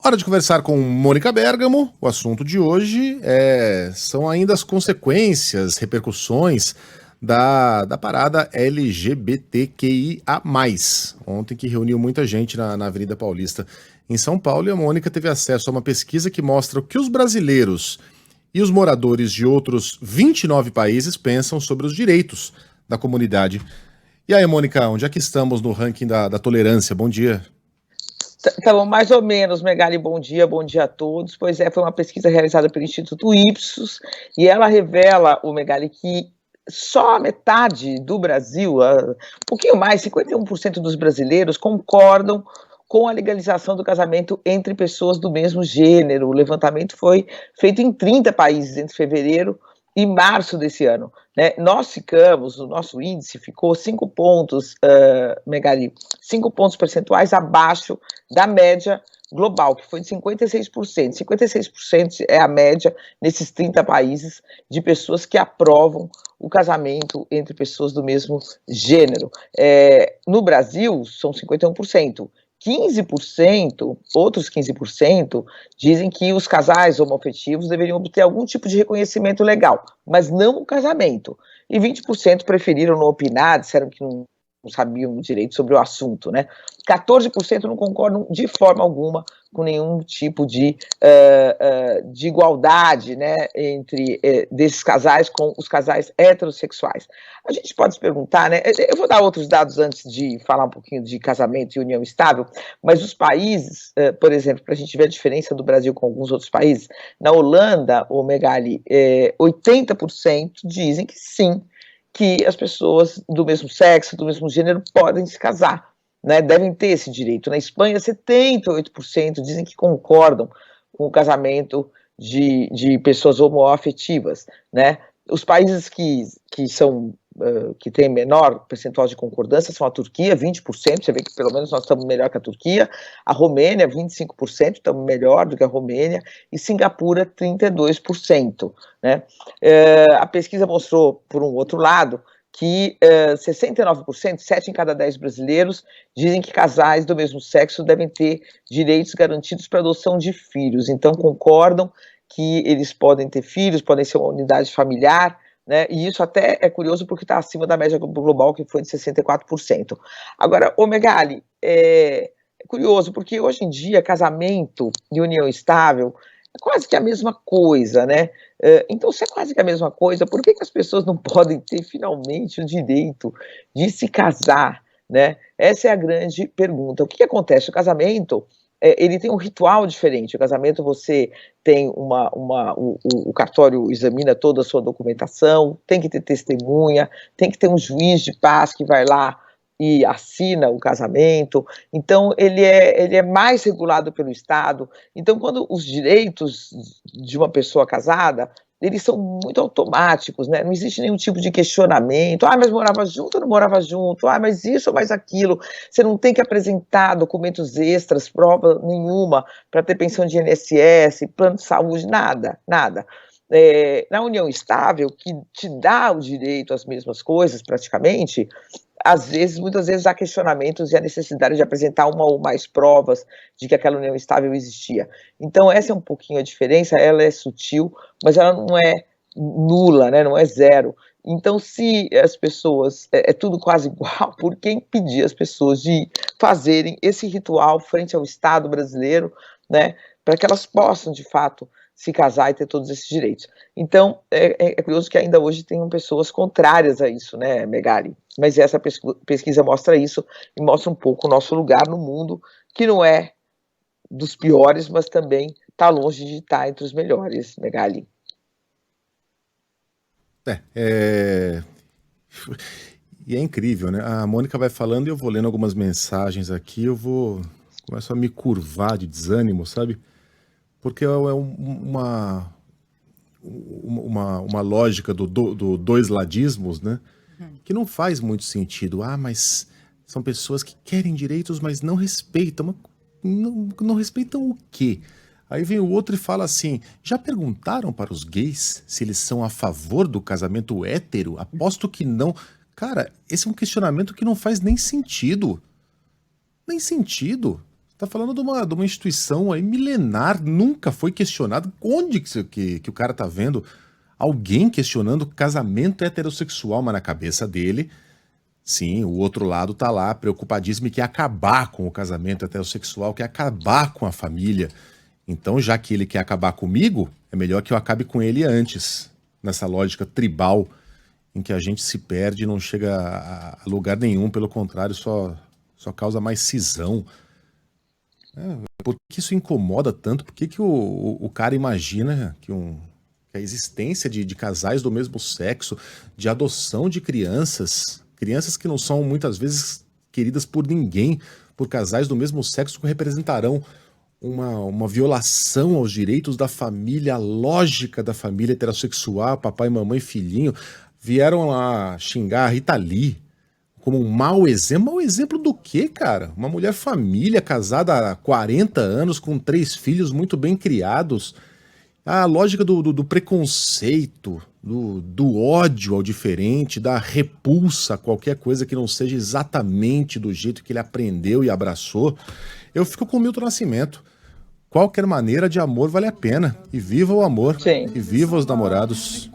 Hora de conversar com Mônica Bergamo. O assunto de hoje são ainda as consequências, repercussões da parada LGBTQIA+. Ontem que reuniu muita gente na Avenida Paulista em São Paulo, e a Mônica teve acesso a uma pesquisa que mostra o que os brasileiros e os moradores de outros 29 países pensam sobre os direitos da comunidade. E aí, Mônica, onde é que estamos no ranking da tolerância? Bom dia. Estamos mais ou menos, Megali, bom dia a todos. Pois é, foi uma pesquisa realizada pelo Instituto Ipsos, e ela revela, o Megali, que só a metade do Brasil, um pouquinho mais, 51% dos brasileiros concordam com a legalização do casamento entre pessoas do mesmo gênero. O levantamento foi feito em 30 países entre fevereiro e março desse ano, né? O nosso índice ficou 5 pontos, Megali, 5 pontos percentuais abaixo da média global, que foi de 56%. 56% é a média nesses 30 países de pessoas que aprovam o casamento entre pessoas do mesmo gênero. No Brasil, são 51%. 15%, outros 15%, dizem que os casais homoafetivos deveriam obter algum tipo de reconhecimento legal, mas não o casamento. E 20% preferiram não opinar, disseram que não sabiam direito sobre o assunto, né? 14% não concordam de forma alguma com nenhum tipo de igualdade, né, entre desses casais com os casais heterossexuais. A gente pode se perguntar, né? Eu vou dar outros dados antes de falar um pouquinho de casamento e união estável, mas os países, por exemplo, para a gente ver a diferença do Brasil com alguns outros países, na Holanda, o Megali, 80% dizem que sim, que as pessoas do mesmo sexo, do mesmo gênero, podem se casar, né? Devem ter esse direito. Na Espanha, 78% dizem que concordam com o casamento de pessoas homoafetivas, né? Os países que têm menor percentual de concordância são a Turquia, 20%, você vê que pelo menos nós estamos melhor que a Turquia, a Romênia, 25%, estamos melhor do que a Romênia, e Singapura, 32%, né? A pesquisa mostrou, por um outro lado, que 69%, 7 em cada 10 brasileiros, dizem que casais do mesmo sexo devem ter direitos garantidos para adoção de filhos. Então, concordam que eles podem ter filhos, podem ser uma unidade familiar, né? E isso até é curioso porque está acima da média global, que foi de 64%. Agora, ô Megali, é curioso porque hoje em dia casamento e união estável é quase que a mesma coisa, né? Então, se é quase que a mesma coisa, por que as pessoas não podem ter finalmente o direito de se casar, né? Essa é a grande pergunta. O que acontece? O casamento, ele tem um ritual diferente. O casamento, você tem o cartório examina toda a sua documentação, tem que ter testemunha, tem que ter um juiz de paz que vai lá e assina o casamento. Então, ele é mais regulado pelo Estado. Então, quando os direitos de uma pessoa casada, eles são muito automáticos, né? Não existe nenhum tipo de questionamento. Ah, mas morava junto ou não morava junto? Ah, mas isso ou mais aquilo? Você não tem que apresentar documentos extras, prova nenhuma, para ter pensão de INSS, plano de saúde, nada, nada. Na união estável, que te dá o direito às mesmas coisas, praticamente, muitas vezes há questionamentos e a necessidade de apresentar uma ou mais provas de que aquela união estável existia. Então, essa é um pouquinho a diferença, ela é sutil, mas ela não é nula, né? Não é zero. Então, se as pessoas, é tudo quase igual, por que impedir as pessoas de fazerem esse ritual frente ao Estado brasileiro, né? Para que elas possam, de fato, se casar e ter todos esses direitos. Então, é curioso que ainda hoje tenham pessoas contrárias a isso, né, Megali? Mas essa pesquisa mostra isso e mostra um pouco o nosso lugar no mundo, que não é dos piores, mas também está longe de estar entre os melhores, Megali. E é incrível, né? A Mônica vai falando e eu vou lendo algumas mensagens aqui, começo a me curvar de desânimo, sabe? Porque uma lógica do dois ladismos, né? Que não faz muito sentido. Ah, mas são pessoas que querem direitos, mas não respeitam. Mas não respeitam o quê? Aí vem o outro e fala assim: já perguntaram para os gays se eles são a favor do casamento hétero? Aposto que não. Cara, esse é um questionamento que não faz nem sentido. Nem sentido. Tá falando de uma instituição aí milenar, nunca foi questionado. Onde que o cara tá vendo alguém questionando casamento heterossexual, mas na cabeça dele, sim, o outro lado tá lá preocupadíssimo e quer acabar com o casamento heterossexual, quer acabar com a família. Então, já que ele quer acabar comigo, é melhor que eu acabe com ele antes, nessa lógica tribal em que a gente se perde e não chega a lugar nenhum, pelo contrário, só causa mais cisão. Por que isso incomoda tanto? Por que o cara imagina que a existência de casais do mesmo sexo, de adoção de crianças, crianças que não são muitas vezes queridas por ninguém, por casais do mesmo sexo que representarão uma violação aos direitos da família, a lógica da família heterossexual, papai, mamãe, filhinho, vieram lá xingar a Rita Lee como um mau exemplo. Mau exemplo do quê, cara? Uma mulher família, casada há 40 anos, com 3 filhos muito bem criados. A lógica do preconceito, do ódio ao diferente, da repulsa a qualquer coisa que não seja exatamente do jeito que ele aprendeu e abraçou. Eu fico com o Milton Nascimento. Qualquer maneira de amor vale a pena. E viva o amor. Sim. E viva os namorados.